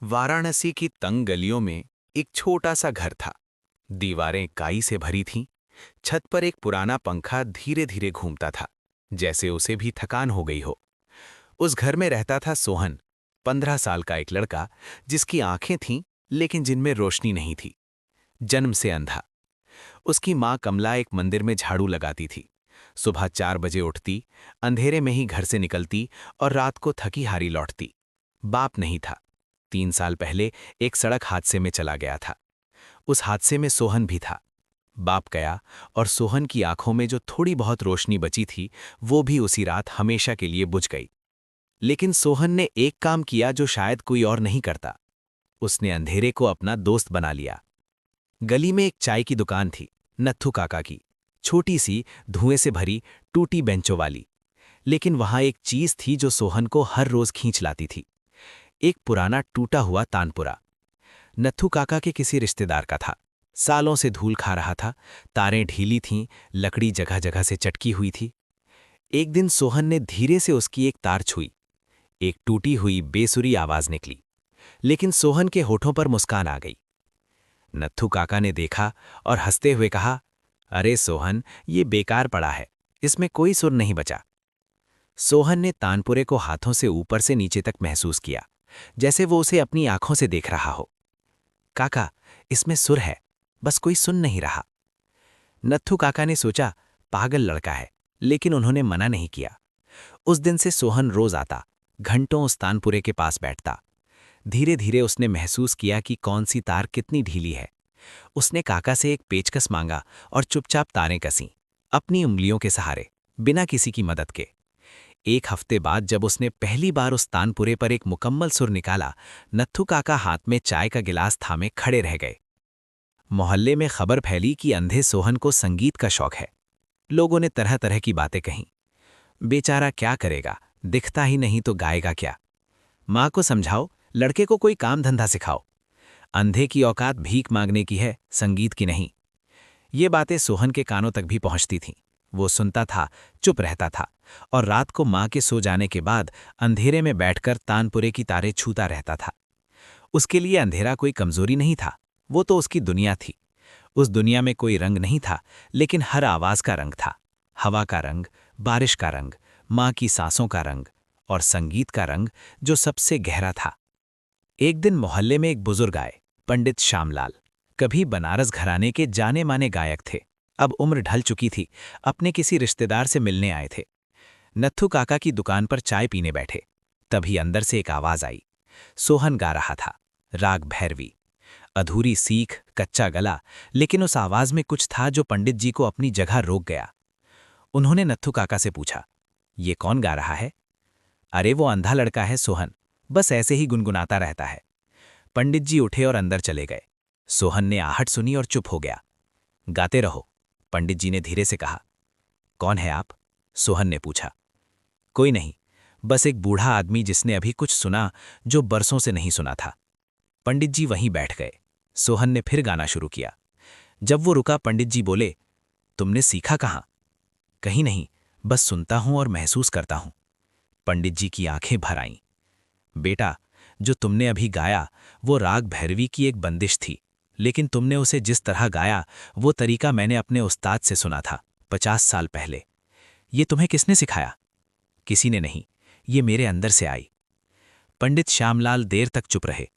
वाराणसी की तंग गलियों में एक छोटा सा घर था। दीवारें काई से भरी थीं। छत पर एक पुराना पंखा धीरे धीरे घूमता था, जैसे उसे भी थकान हो गई हो। उस घर में रहता था सोहन, 15 साल का एक लड़का, जिसकी आंखें थीं लेकिन जिनमें रोशनी नहीं थी। जन्म से अंधा। उसकी माँ कमला एक मंदिर में झाड़ू लगाती थी। सुबह 4 बजे उठती, अंधेरे में ही घर से निकलती और रात को थकी हारी लौटती। बाप नहीं था। 3 साल पहले एक सड़क हादसे में चला गया था। उस हादसे में सोहन भी था। बाप गया और सोहन की आंखों में जो थोड़ी बहुत रोशनी बची थी, वो भी उसी रात हमेशा के लिए बुझ गई। लेकिन सोहन ने एक काम किया जो शायद कोई और नहीं करता। उसने अंधेरे को अपना दोस्त बना लिया। गली में एक चाय की दुकान थी, नत्थू काका की। छोटी सी, धुएं से भरी, टूटी बेंचों वाली। लेकिन वहां एक चीज थी जो सोहन को हर रोज खींच लाती थी। एक पुराना टूटा हुआ तानपुरा। नत्थू काका के किसी रिश्तेदार का था। सालों से धूल खा रहा था, तारें ढीली थीं, लकड़ी जगह जगह से चटकी हुई थी। एक दिन सोहन ने धीरे से उसकी एक तार छुई। एक टूटी हुई बेसुरी आवाज निकली, लेकिन सोहन के होठों पर मुस्कान आ गई। नत्थू काका ने देखा और हंसते हुए कहा, अरे सोहन, ये बेकार पड़ा है, इसमें कोई सुर नहीं बचा। सोहन ने तानपुरे को हाथों से ऊपर से नीचे तक महसूस किया, जैसे वो उसे अपनी आंखों से देख रहा हो। काका, इसमें सुर है, बस कोई सुन नहीं रहा। नत्थू काका ने सोचा, पागल लड़का है, लेकिन उन्होंने मना नहीं किया। उस दिन से सोहन रोज आता, घंटों उस तानपुरे के पास बैठता। धीरे धीरे उसने महसूस किया कि कौन सी तार कितनी ढीली है। उसने काका से एक पेचकस मांगा और चुपचाप तारें कसीं, अपनी उंगलियों के सहारे, बिना किसी की मदद के। एक हफ्ते बाद जब उसने पहली बार उस तानपुरे पर एक मुकम्मल सुर निकाला, नत्थू काका हाथ में चाय का गिलास थामे खड़े रह गए। मोहल्ले में खबर फैली कि अंधे सोहन को संगीत का शौक है। लोगों ने तरह तरह की बातें कहीं। बेचारा क्या करेगा, दिखता ही नहीं तो गाएगा क्या। माँ को समझाओ, लड़के को कोई काम धंधा सिखाओ। अंधे की औकात भीख मांगने की है, संगीत की नहीं। ये बातें सोहन के कानों तक भी पहुंचती थीं। वो सुनता था, चुप रहता था, और रात को माँ के सो जाने के बाद अंधेरे में बैठकर तानपुरे की तारें छूता रहता था। उसके लिए अंधेरा कोई कमजोरी नहीं था, वो तो उसकी दुनिया थी। उस दुनिया में कोई रंग नहीं था, लेकिन हर आवाज का रंग था। हवा का रंग, बारिश का रंग, माँ की सांसों का रंग, और संगीत का रंग जो सबसे गहरा था। एक दिन मोहल्ले में एक बुजुर्ग आए, पंडित श्यामलाल। कभी बनारस घराने के जाने माने गायक थे। अब उम्र ढल चुकी थी, अपने किसी रिश्तेदार से मिलने आए थे। नत्थू काका की दुकान पर चाय पीने बैठे। तभी अंदर से एक आवाज आई। सोहन गा रहा था, राग भैरवी। अधूरी सीख, कच्चा गला, लेकिन उस आवाज में कुछ था जो पंडित जी को अपनी जगह रोक गया। उन्होंने नत्थू काका से पूछा, ये कौन गा रहा है? अरे वो अंधा लड़का है सोहन, बस ऐसे ही गुनगुनाता रहता है। पंडित जी उठे और अंदर चले गए। सोहन ने आहट सुनी और चुप हो गया। गाते रहो, पंडित जी ने धीरे से कहा। कौन है आप? सोहन ने पूछा। कोई नहीं, बस एक बूढ़ा आदमी जिसने अभी कुछ सुना जो बरसों से नहीं सुना था। पंडित जी वहीं बैठ गए। सोहन ने फिर गाना शुरू किया। जब वो रुका, पंडित जी बोले, तुमने सीखा कहाँ? कहीं नहीं, बस सुनता हूं और महसूस करता हूं। पंडित जी की आंखें भर आईं। बेटा, जो तुमने अभी गाया वो राग भैरवी की एक बंदिश थी, लेकिन तुमने उसे जिस तरह गाया वो तरीका मैंने अपने उस्ताद से सुना था 50 साल पहले। ये तुम्हें किसने सिखाया? किसी ने नहीं, ये मेरे अंदर से आई। पंडित श्यामलाल देर तक चुप रहे।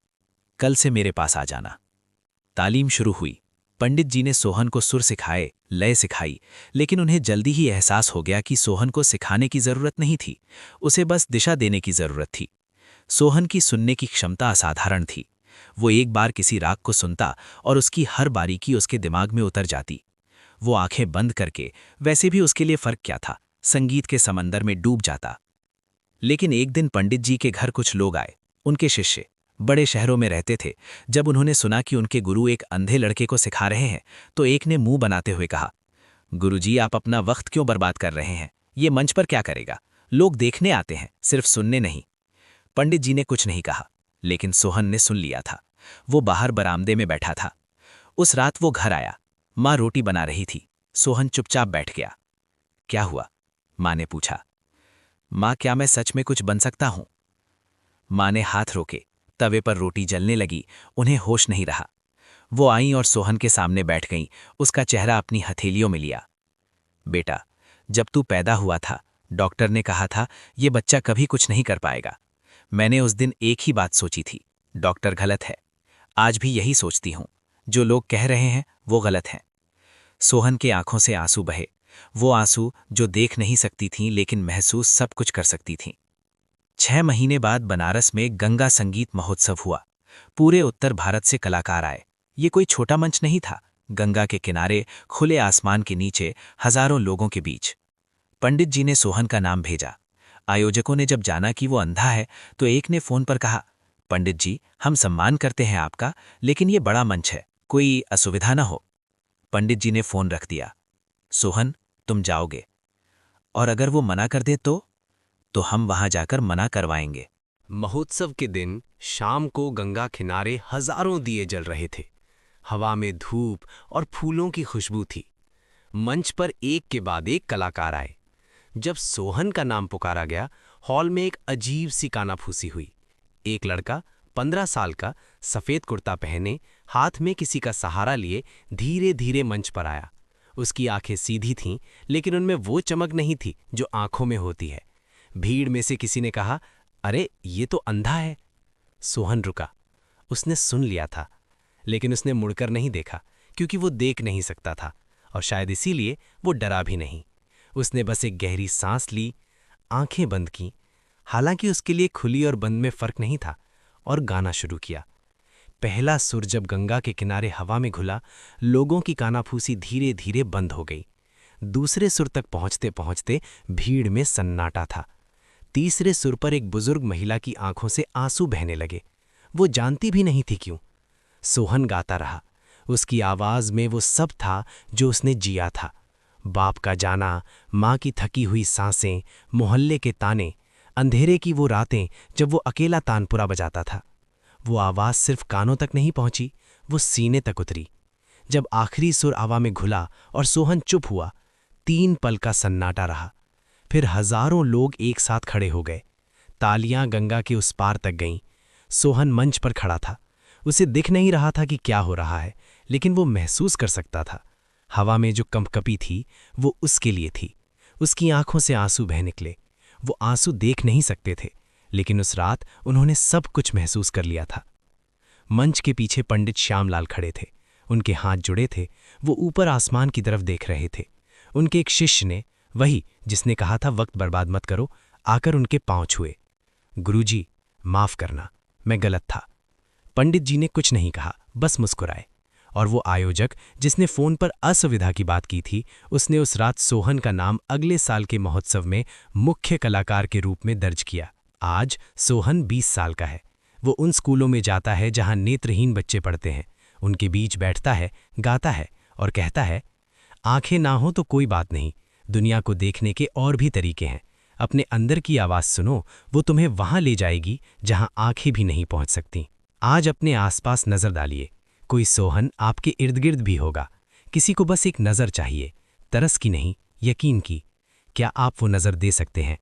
कल से मेरे पास आ जाना। तालीम शुरू हुई। पंडित जी ने सोहन को सुर सिखाए, लय सिखाई, लेकिन उन्हें जल्दी ही एहसास हो गया कि सोहन को सिखाने की जरूरत नहीं थी, उसे बस दिशा देने की जरूरत थी। सोहन की सुनने की क्षमता असाधारण थी। वो एक बार किसी राग को सुनता और उसकी हर बारीकी उसके दिमाग में उतर जाती। वो आंखें बंद करके, वैसे भी उसके लिए फर्क क्या था, संगीत के समंदर में डूब जाता। लेकिन एक दिन पंडित जी के घर कुछ लोग आए, उनके शिष्य। बड़े शहरों में रहते थे। जब उन्होंने सुना कि उनके गुरु एक अंधे लड़के को सिखा रहे हैं, तो एक ने मुंह बनाते हुए कहा, गुरुजी, आप अपना वक्त क्यों बर्बाद कर रहे हैं? ये मंच पर क्या करेगा? लोग देखने आते हैं, सिर्फ सुनने नहीं। पंडित जी ने कुछ नहीं कहा, लेकिन सोहन ने सुन लिया था। वो बाहर बरामदे में बैठा था। उस रात वो घर आया। माँ रोटी बना रही थी। सोहन चुपचाप बैठ गया। क्या हुआ? माँ ने पूछा। माँ, क्या मैं सच में कुछ बन सकता हूं? माँ ने हाथ रोके, तवे पर रोटी जलने लगी, उन्हें होश नहीं रहा। वो आईं और सोहन के सामने बैठ गईं, उसका चेहरा अपनी हथेलियों में लिया। बेटा, जब तू पैदा हुआ था, डॉक्टर ने कहा था ये बच्चा कभी कुछ नहीं कर पाएगा। मैंने उस दिन एक ही बात सोची थी, डॉक्टर गलत है। आज भी यही सोचती हूं, जो लोग कह रहे हैं वो गलत हैं। सोहन के आंखों से आंसू बहे, वो आंसू जो देख नहीं सकती थीं लेकिन महसूस सब कुछ कर सकती थीं। 6 महीने बाद बनारस में गंगा संगीत महोत्सव हुआ। पूरे उत्तर भारत से कलाकार आए। ये कोई छोटा मंच नहीं था। गंगा के किनारे, खुले आसमान के नीचे, हजारों लोगों के बीच पंडित जी ने सोहन का नाम भेजा। आयोजकों ने जब जाना कि वो अंधा है तो एक ने फोन पर कहा, पंडित जी, हम सम्मान करते हैं आपका, लेकिन ये बड़ा मंच है, कोई असुविधा न हो। पंडित जी ने फोन रख दिया। सोहन, तुम जाओगे, और अगर वो मना कर दे तो हम वहां जाकर मना करवाएंगे। महोत्सव के दिन शाम को गंगा किनारे हजारों दिए जल रहे थे। हवा में धूप और फूलों की खुशबू थी। मंच पर एक के बाद एक कलाकार आए। जब सोहन का नाम पुकारा गया, हॉल में एक अजीब सी कानाफूसी हुई। एक लड़का 15 साल का, सफेद कुर्ता पहने, हाथ में किसी का सहारा लिए धीरे धीरे मंच पर आया। उसकी आंखें सीधी थीं, लेकिन उनमें वो चमक नहीं थी जो आंखों में होती है। भीड़ में से किसी ने कहा, अरे ये तो अंधा है। सोहन रुका। उसने सुन लिया था, लेकिन उसने मुड़कर नहीं देखा, क्योंकि वो देख नहीं सकता था, और शायद इसीलिए वो डरा भी नहीं। उसने बस एक गहरी सांस ली, आंखें बंद की, हालांकि उसके लिए खुली और बंद में फर्क नहीं था, और गाना शुरू किया। पहला सुर जब गंगा के किनारे हवा में घुला, लोगों की कानाफूसी धीरे धीरे बंद हो गई। दूसरे सुर तक पहुंचते पहुंचते भीड़ में सन्नाटा था। तीसरे सुर पर एक बुजुर्ग महिला की आंखों से आंसू बहने लगे। वो जानती भी नहीं थी क्यों। सोहन गाता रहा। उसकी आवाज में वो सब था जो उसने जिया था। बाप का जाना, माँ की थकी हुई सांसें, मोहल्ले के ताने, अंधेरे की वो रातें जब वो अकेला तानपुरा बजाता था। वो आवाज सिर्फ कानों तक नहीं पहुंची, वो सीने तक उतरी। जब आखिरी सुर हवा में घुला और सोहन चुप हुआ, 3 पल का सन्नाटा रहा। फिर हजारों लोग एक साथ खड़े हो गए। तालियां गंगा के उस पार तक गईं। सोहन मंच पर खड़ा था। उसे दिख नहीं रहा था कि क्या हो रहा है, लेकिन वो महसूस कर सकता था। हवा में जो कंपकपी थी, वो उसके लिए थी। उसकी आंखों से आंसू बह निकले। वो आंसू देख नहीं सकते थे, लेकिन उस रात उन्होंने सब कुछ महसूस कर लिया था। मंच के पीछे पंडित श्यामलाल खड़े थे। उनके हाथ जुड़े थे। वो ऊपर आसमान की तरफ देख रहे थे। उनके एक शिष्य ने, वही जिसने कहा था वक्त बर्बाद मत करो, आकर उनके पांव छुए। गुरुजी, माफ करना, मैं गलत था। पंडित जी ने कुछ नहीं कहा, बस मुस्कुराए। और वो आयोजक जिसने फोन पर असुविधा की बात की थी, उसने उस रात सोहन का नाम अगले साल के महोत्सव में मुख्य कलाकार के रूप में दर्ज किया। आज सोहन 20 साल का है। वो उन स्कूलों में जाता है जहां नेत्रहीन बच्चे पढ़ते हैं। उनके बीच बैठता है, गाता है और कहता है, आंखें ना हो तो कोई बात नहीं, दुनिया को देखने के और भी तरीके हैं। अपने अंदर की आवाज सुनो, वो तुम्हें वहां ले जाएगी जहां आंखें भी नहीं पहुंच सकती। आज अपने आसपास नजर डालिए, कोई सोहन आपके इर्द गिर्द भी होगा। किसी को बस एक नजर चाहिए, तरस की नहीं, यकीन की। क्या आप वो नजर दे सकते हैं?